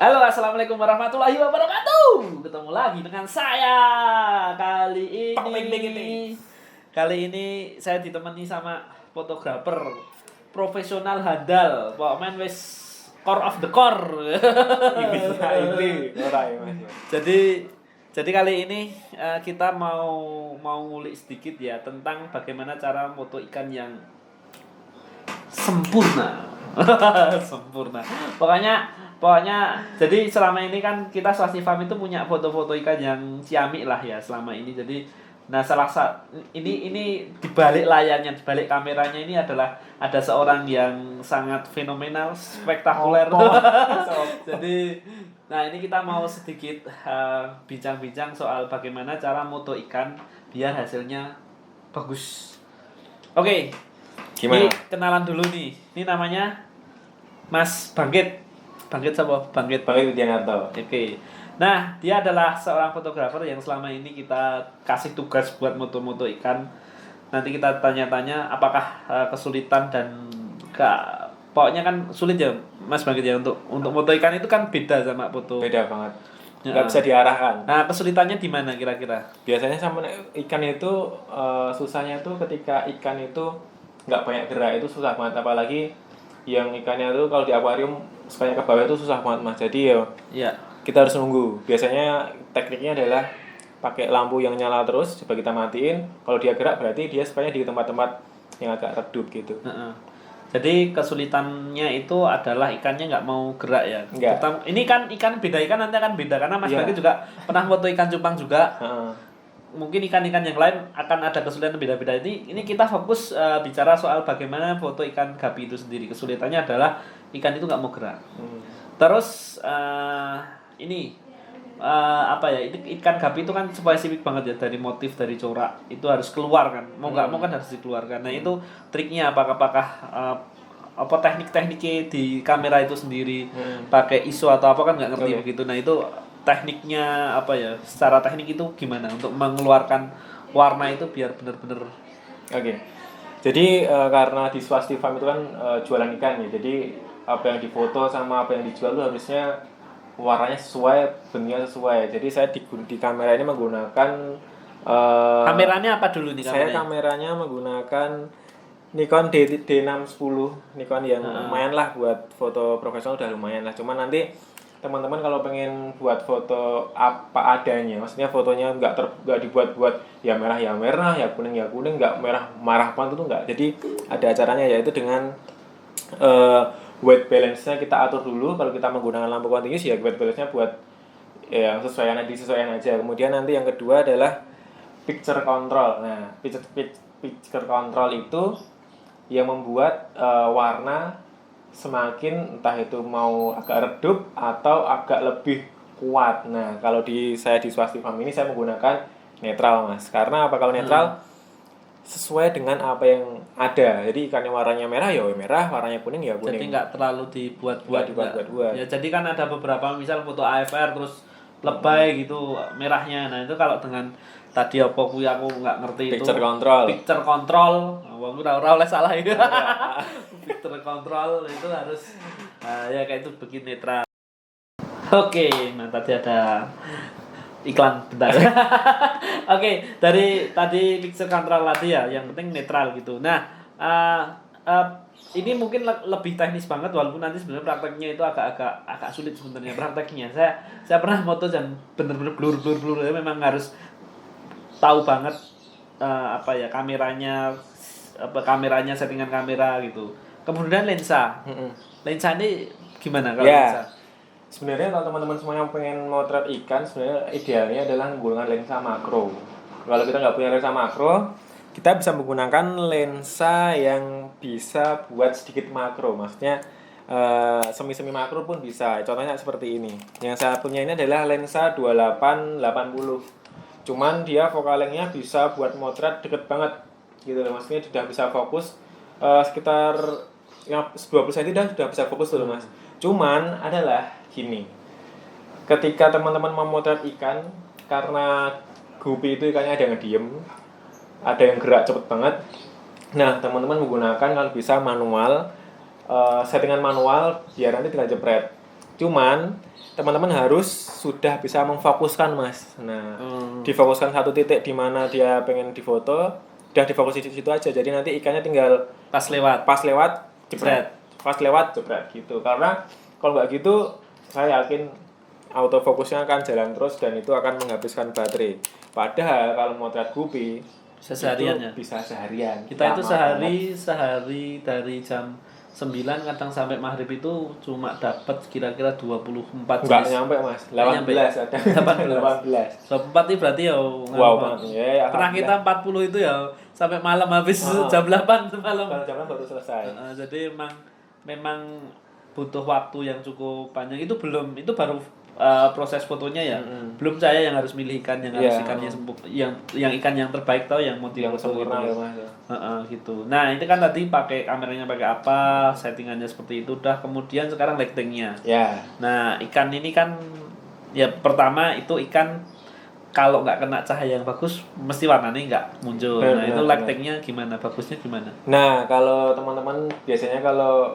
Halo, assalamualaikum warahmatullahi wabarakatuh. Ketemu lagi dengan saya kali ini saya ditemani sama fotografer profesional handal. Pokoknya wis core of the core. Ini ora ya Mas. Jadi kali ini kita mau ngulik sedikit ya tentang bagaimana cara foto ikan yang sempurna. Sempurna. Pokoknya jadi selama ini kan kita Swasti Farm itu punya foto-foto ikan yang ciamik lah ya selama ini. Jadi ini di balik layarnya, di balik kameranya ini adalah ada seorang yang sangat fenomenal, spektakuler. Jadi ini kita mau sedikit bincang-bincang soal bagaimana cara moto ikan biar hasilnya bagus. Oke. Gimana? Ini kenalan dulu nih. Ini namanya Mas Bangkit. Bangkit siapa? Bangkit Widianto. Oke. Nah, dia adalah seorang fotografer yang selama ini kita kasih tugas buat moto-moto ikan. Nanti kita tanya-tanya apakah kesulitan dan pokoknya kan sulit ya Mas Bangkit ya untuk moto ikan itu kan beda sama foto. Beda banget. Nggak bisa diarahkan. Nah, kesulitannya di mana kira-kira? Biasanya sama ikan itu susahnya tuh ketika ikan itu nggak banyak gerak, itu susah banget, apalagi yang ikannya tuh kalau di akuarium sekalinya ke bawah itu susah banget Mas. Jadi ya kita harus nunggu. Biasanya tekniknya adalah pakai lampu yang nyala terus, coba kita matiin. Kalau dia gerak berarti dia sukanya di tempat-tempat yang agak redup gitu. Jadi kesulitannya itu adalah ikannya nggak mau gerak ya. Enggak. Ini kan ikan beda ikan nanti akan beda karena Mas Bagi juga pernah foto ikan cupang juga. Mungkin ikan-ikan yang lain akan ada kesulitan beda-beda. Ini kita fokus bicara soal bagaimana foto ikan gapi itu sendiri. Kesulitannya adalah ikan itu nggak mau gerak. Terus ikan gapi itu kan spesifik banget ya, dari motif, dari corak itu harus keluar kan, mau nggak mau kan harus dikeluarkan. Nah itu triknya apakah teknik-tekniknya di kamera itu sendiri pakai ISO atau apa kan nggak ngerti begitu. Nah itu tekniknya apa ya, secara teknik itu gimana untuk mengeluarkan warna itu biar benar-benar Jadi karena di Swasti Farm itu kan jualan ikan ya, jadi apa yang difoto sama apa yang dijual itu harusnya warnanya sesuai, bentuknya sesuai. Jadi saya di kamera ini menggunakan kameranya apa dulu nih kameranya? Saya kameranya menggunakan Nikon D610, Nikon yang lumayan lah buat foto profesional, udah lumayan lah. Cuman nanti teman-teman kalau pengen buat foto apa adanya, maksudnya fotonya nggak dibuat-buat ya merah, ya kuning, nggak marah banget itu nggak. Jadi ada acaranya, yaitu dengan white balance-nya kita atur dulu. Kalau kita menggunakan lampu continuous ya white balance-nya buat yang disesuaikan aja. Kemudian nanti yang kedua adalah picture control. Nah, picture control itu yang membuat warna semakin entah itu mau agak redup atau agak lebih kuat. Nah, kalau saya di Swasti Farm ini saya menggunakan netral Mas. Karena apa? Kalau netral sesuai dengan apa yang ada. Jadi ikannya warnanya merah ya merah, warnanya kuning ya kuning. Jadi nggak terlalu dibuat-buat. Ya jadi kan ada beberapa misal foto AFR terus lebay gitu merahnya. Nah itu kalau dengan tadi aku nggak ngerti picture itu control. Wong ora oleh salah itu. Picture control itu harus ya kayak itu bikin netral. Oke, nah tadi ada iklan bentar. Oke, dari tadi picture control tadi ya, yang penting netral gitu. Nah, ini mungkin lebih teknis banget, walaupun nanti sebenarnya prakteknya itu agak sulit sebenarnya prakteknya. Saya pernah moto dan bener-bener blur memang harus tahu banget kameranya, settingan kamera gitu. Kemudian lensa. Lensa ini gimana kalau lensa? Sebenarnya kalau teman-teman semuanya pengen motret ikan, sebenarnya idealnya adalah menggunakan lensa makro. Kalau kita nggak punya lensa makro, kita bisa menggunakan lensa yang bisa buat sedikit makro. Maksudnya semi-semi makro pun bisa. Contohnya seperti ini. Yang saya punya ini adalah lensa 2880. Cuman dia focal length-nya bisa buat motret deket banget gitu loh. Maksudnya sudah bisa fokus sekitar 20 cm sudah bisa fokus tuh Mas. Cuman adalah gini, ketika teman-teman memotret ikan, karena gupi itu ikannya ada yang diem, ada yang gerak cepet banget. Nah, teman-teman menggunakan kalau bisa manual, settingan manual biar nanti tinggal jepret. Cuman teman-teman harus sudah bisa memfokuskan Mas. Nah, difokuskan satu titik di mana dia pengen difoto, udah difokus di situ aja. Jadi nanti ikannya tinggal Pas lewat. jebret. Pas lewat jebret gitu. Karena kalau nggak gitu saya yakin autofokusnya akan jalan terus dan itu akan menghabiskan baterai. Padahal kalau motret gupi Seharian ya. bisa seharian. Kita itu Lama sehari dari jam 9 kadang sampai maghrib itu cuma dapat kira-kira 24 Enggak jenis. nyampe Mas, Nggak 18 ada. 18. 4 itu berarti ya Wow banget. Ya, pernah kita 40 itu ya sampai malam habis jam 8 malam. Kalau jam baru selesai. Jadi memang butuh waktu yang cukup panjang. Itu baru proses fotonya ya. Belum saya yang harus milih ikan yang harus ikannya yang ikan yang terbaik tau yang mau Yang difoto sempurna gitu. ya Mas. Gitu. Nah, ini kan tadi pakai kameranya pakai apa, settingannya seperti itu udah, kemudian sekarang lightingnya. Ya. Nah, ikan ini kan ya pertama itu ikan kalau nggak kena cahaya yang bagus mesti warnanya nggak muncul. Nah, itu lightingnya gimana? Bagusnya gimana? Nah, kalau teman-teman biasanya kalau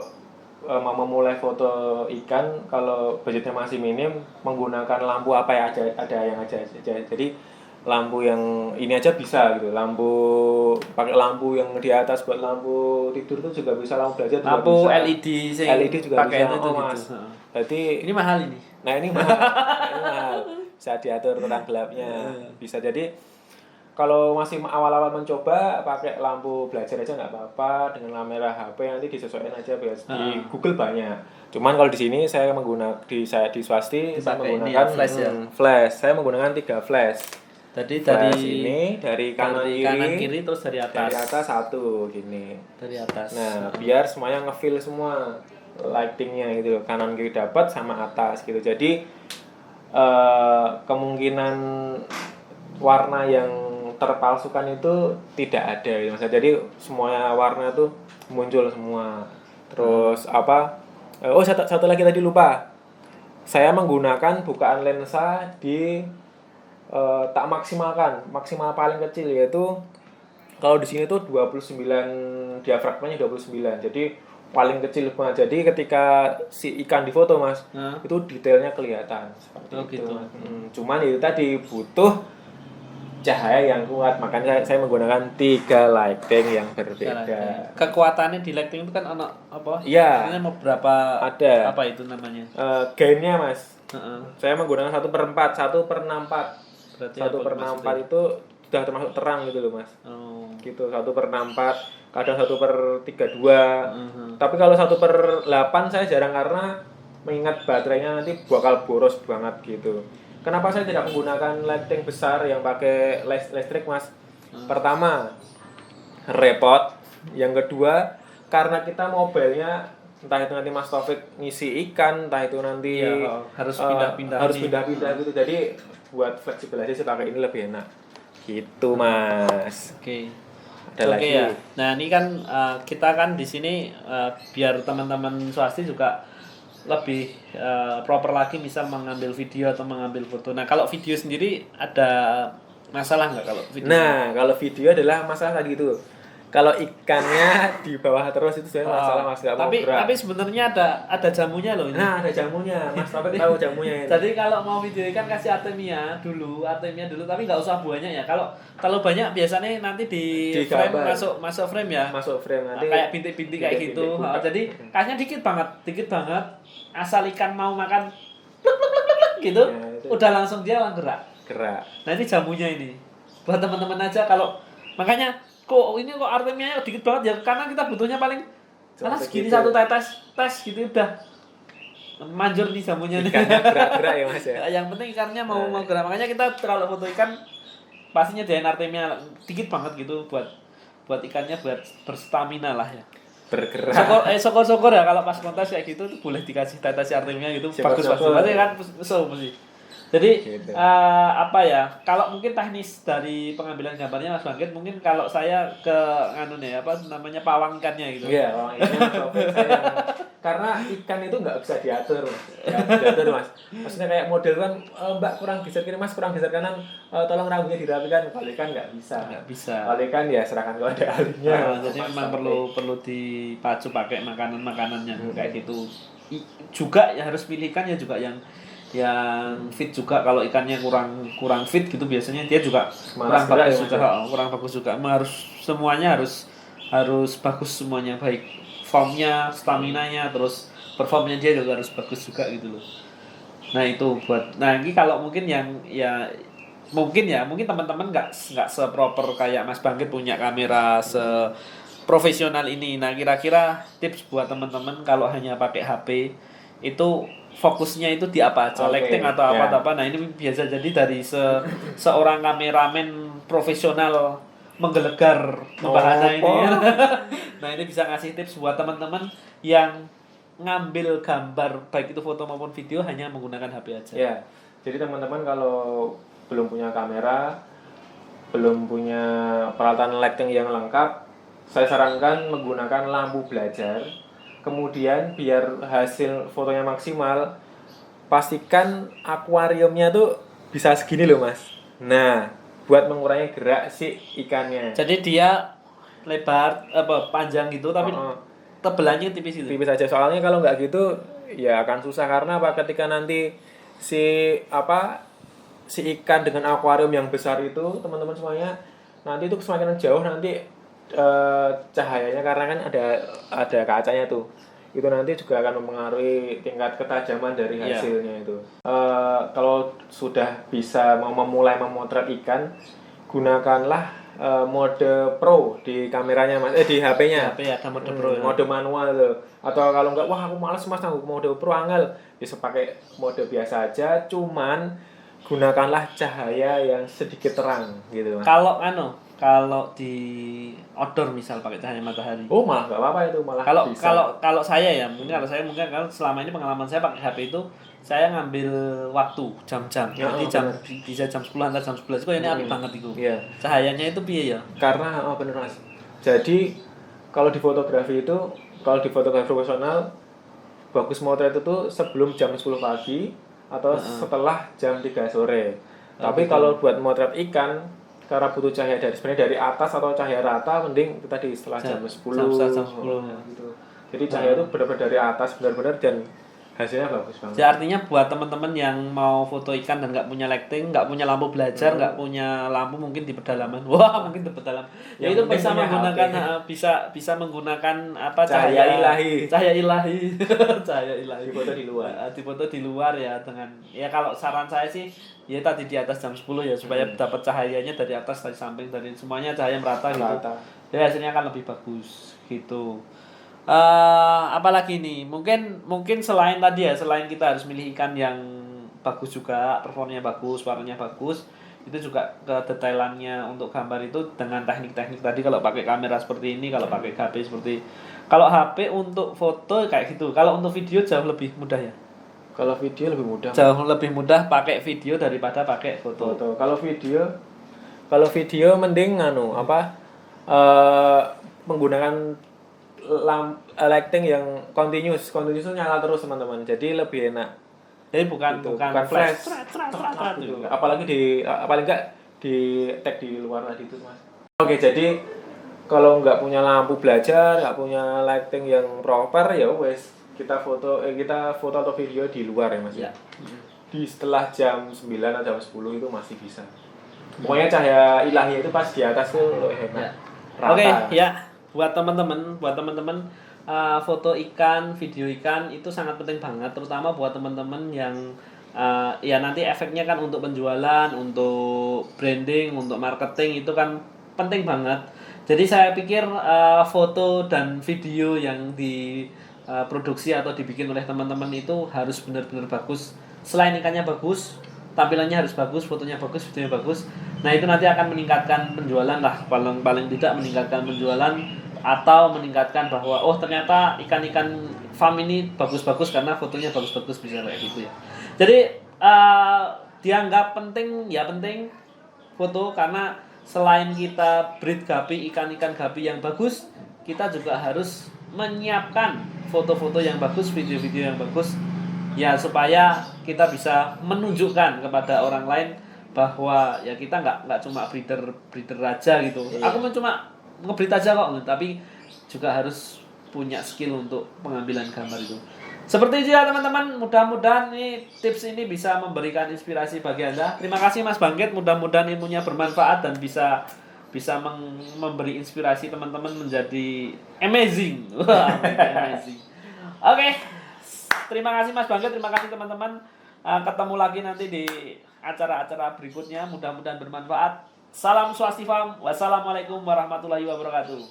mau memulai foto ikan, kalau budgetnya masih minim, menggunakan lampu apa ya ada yang aja. Jadi lampu yang ini aja bisa gitu. Pakai lampu yang di atas buat lampu tidur tuh juga bisa, lampu belajar juga Lampu bisa. LED LED juga pakai bisa. itu Mas. gitu. Berarti Ini mahal ini. nah ini mahal. Bisa diatur terang gelapnya. Bisa jadi kalau masih awal-awal mencoba pakai lampu belajar aja nggak apa-apa, dengan kamera HP nanti disesuaikan aja biar di Google banyak. Cuman kalau di sini saya di Swasti saya menggunakan flash ya. Flash. Saya menggunakan 3 flash. Jadi Flash ini dari kanan kiri terus dari atas. Dari atas satu gini. Dari atas. Nah, biar semuanya nge-fill semua lightingnya gitu, kanan kiri dapat sama atas gitu. Jadi kemungkinan warna yang terpalsukan itu tidak ada gitu. Jadi semuanya warna tuh muncul semua. Terus satu lagi tadi lupa. Saya menggunakan bukaan lensa di tak maksimal paling kecil, yaitu kalau di sini tuh 29 diafragmanya 29. Jadi paling kecil banget. Jadi ketika si ikan difoto Mas, itu detailnya kelihatan seperti itu. Gitu. Cuman itu tadi butuh cahaya yang kuat, makanya saya menggunakan 3 lighting yang berbeda. Kekuatannya di lighting itu kan apa? Iya. Ini mau berapa? Ada. Apa itu namanya? Gainnya Mas. Saya menggunakan 1/4, 1/64. Berarti 1/64 itu sudah termasuk terang gitu loh Mas. Gitu 1/64, kadang 1/32. Tapi kalau 1/8 saya jarang karena mengingat baterainya nanti bakal boros banget gitu. Kenapa saya tidak menggunakan lighting besar yang pakai listrik Mas? Pertama, repot. Yang kedua, karena kita mobilnya entah itu nanti Mas Taufik ngisi ikan, entah itu nanti harus pindah-pindah. Harus pindah-pindah gitu. Jadi buat fleksibel aja sih pakai ini lebih enak. Gitu Mas. Oke. Ada lagi. Ya. Nah, ini kan kita kan di sini biar teman-teman swasti juga lebih proper lagi, misal mengambil video atau mengambil foto. Nah, kalau video sendiri ada masalah nggak kalau video? Nah, kalau video adalah masalah tadi itu. Kalau ikannya di bawah terus itu sebenarnya masalah Mas, nggak mau gerak. Tapi sebenarnya ada jamunya loh ini. Nah, ada jamunya. Mas Taufik tahu jamunya ini. Jadi kalau mau video ikan kasih artemia dulu, tapi nggak usah banyak ya. Kalau banyak biasanya nanti di frame masuk frame ya. Masuk frame nanti. Kayak bintik-bintik kayak gitu. Jadi kasihnya dikit banget. Asal ikan mau makan gitu, ya, udah langsung dia gerak. Nah, ini jamunya ini. Buat teman-teman aja kalau makanya kok artemia dikit banget ya, karena kita butuhnya paling karena segini satu tes gitu udah manjur nih jamunya nih. Gerak-gerak ya Mas ya. Yang penting ikannya mau gerak. Makanya kita kalau foto ikan pastinya nyediain artemia dikit banget gitu buat ikannya buat berstamina lah ya. Bergerak. Syukur ya kalau pas kontes kayak gitu boleh dikasih tetes artemia gitu, bagus pasti kan mesti. Jadi gitu. Kalau mungkin teknis dari pengambilan gambarnya Mas Bangkit, mungkin kalau saya ke apa namanya pawang ikannya gitu. Iya, pawang ikannya karena ikan itu nggak bisa diatur mas. Diatur mas. Maksudnya kayak model kan, mbak kurang geser kiri mas, kurang geser kanan, tolong rambutnya dirapikan. Kalau ikan nggak bisa. Nggak bisa. Kalau ikan ya serahkan kepada ahlinya. Jadi memang perlu dipacu pakai makanan-makanannya kayak gitu. Juga ya harus pilihkan ya juga yang fit juga. Kalau ikannya kurang fit gitu biasanya dia juga kurang bagus juga. Kurang bagus juga. Semuanya harus bagus semuanya, baik formnya, staminanya, terus performnya dia juga harus bagus juga gitu loh. Nah itu ini kalau mungkin mungkin teman-teman nggak seproper kayak Mas Bangkit punya kamera seprofesional ini. Nah kira-kira tips buat teman-teman kalau hanya pakai HP itu fokusnya itu di apa aja, lighting atau apa. Nah ini biasa jadi dari seorang kameramen profesional menggelegar membahana ini. Nah ini bisa ngasih tips buat teman-teman yang ngambil gambar baik itu foto maupun video hanya menggunakan HP aja. Ya, jadi teman-teman kalau belum punya kamera, belum punya peralatan lighting yang lengkap, saya sarankan menggunakan lampu belajar. Kemudian biar hasil fotonya maksimal, pastikan akuariumnya tuh bisa segini loh mas. Nah, buat mengurangi gerak si ikannya. Jadi dia lebar panjang gitu tapi tebelannya tipis gitu. Tipis aja, soalnya kalau nggak gitu ya akan susah. Karena apa, ketika nanti si ikan dengan akuarium yang besar itu, teman-teman semuanya, nanti itu semakin jauh nanti cahayanya, karena kan ada kacanya tuh, itu nanti juga akan mempengaruhi tingkat ketajaman dari hasilnya itu. Kalau sudah bisa memulai memotret ikan, gunakanlah mode pro di kameranya mas, di HP-nya. Di HP ada mode pro. Mode manual tuh. Atau kalau enggak, wah aku males mas nanggung mode pro angel, bisa pakai mode biasa aja, cuman gunakanlah cahaya yang sedikit terang gitu mas. Kalau di outdoor misal pakai cahaya matahari. Oh malah nggak apa-apa itu, malah bisa. Kalau saya ya mungkin kalau selama ini pengalaman saya pakai HP itu saya ngambil waktu jam-jam. Jadi bisa jam 10 atau jam 11 kok ini apik banget itu. Iya. Cahayanya itu piye ya? Karena bener mas. Jadi kalau di fotografi profesional bagus motret itu sebelum jam 10 pagi atau setelah jam 3 sore. Tapi kalau buat motret ikan, karena butuh cahaya dari atas atau cahaya rata, mending itu tadi setelah jam 10. Jam 10 gitu. Jadi cahaya itu benar-benar dari atas benar-benar, dan hasilnya bagus banget. Jadi artinya buat teman-teman yang mau foto ikan dan nggak punya lighting, nggak punya lampu belajar, nggak punya lampu mungkin di pedalaman. Wah, mungkin di pedalaman. Ya itu bisa menggunakan bisa menggunakan cahaya ilahi. Cahaya ilahi. Cahaya ilahi. Difoto di luar. Difoto di luar ya dengan kalau saran saya sih ya tadi di atas jam 10 ya supaya dapat cahayanya dari atas, dari samping, dari semuanya cahaya merata gitu. Jadi hasilnya akan lebih bagus gitu. Apalagi nih mungkin selain kita harus milih ikan yang bagus juga, performanya bagus, warnanya bagus, itu juga kedetailannya untuk gambar itu dengan teknik-teknik tadi. Kalau pakai kamera seperti ini, kalau pakai HP kalau HP untuk foto kayak gitu, kalau untuk video jauh lebih mudah ya. Kalau video lebih mudah. Jauh lebih mudah pakai video daripada pakai foto. Kalau video mending menggunakan lighting yang continuous itu nyala terus teman-teman, jadi lebih enak. Jadi bukan flash. Apalagi paling enggak di tag di luar tadi itu mas. Oke, jadi kalau nggak punya lampu belajar, nggak punya lighting yang proper, ya wes kita foto atau video di luar ya mas. Ya. Di setelah jam 9 atau jam 10 itu masih bisa. Pokoknya cahaya ilahi itu pas di atas tuh enak. Oke, ya. Buat teman-teman foto ikan, video ikan itu sangat penting banget, terutama buat teman-teman yang nanti efeknya kan untuk penjualan, untuk branding, untuk marketing, itu kan penting banget. Jadi saya pikir foto dan video yang diproduksi atau dibikin oleh teman-teman itu harus benar-benar bagus. Selain ikannya bagus, tampilannya harus bagus, fotonya bagus, videonya bagus. Nah itu nanti akan meningkatkan penjualan lah, paling tidak meningkatkan penjualan, atau meningkatkan bahwa ternyata ikan-ikan farm ini bagus-bagus karena fotonya bagus-bagus, bisa kayak gitu ya. Jadi dianggap penting foto, karena selain kita breed gapi, ikan-ikan gapi yang bagus, kita juga harus menyiapkan foto-foto yang bagus, video-video yang bagus, ya supaya kita bisa menunjukkan kepada orang lain bahwa ya kita nggak cuma breeder aja gitu. Iya. Aku cuma ngebreed aja kok, tapi juga harus punya skill untuk pengambilan gambar itu. Seperti itu ya teman-teman, mudah-mudahan nih tips ini bisa memberikan inspirasi bagi Anda. Terima kasih Mas Bangkit, mudah-mudahan ilmunya bermanfaat dan bisa memberi inspirasi teman-teman menjadi amazing. Wah, amazing. Oke. Terima kasih Mas Bangkit, terima kasih teman-teman. Ketemu lagi nanti di acara-acara berikutnya, mudah-mudahan bermanfaat. Salam swastiastu. Wassalamualaikum warahmatullahi wabarakatuh.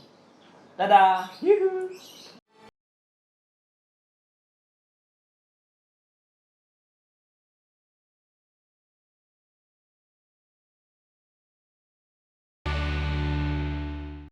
Dadah. Yuhu.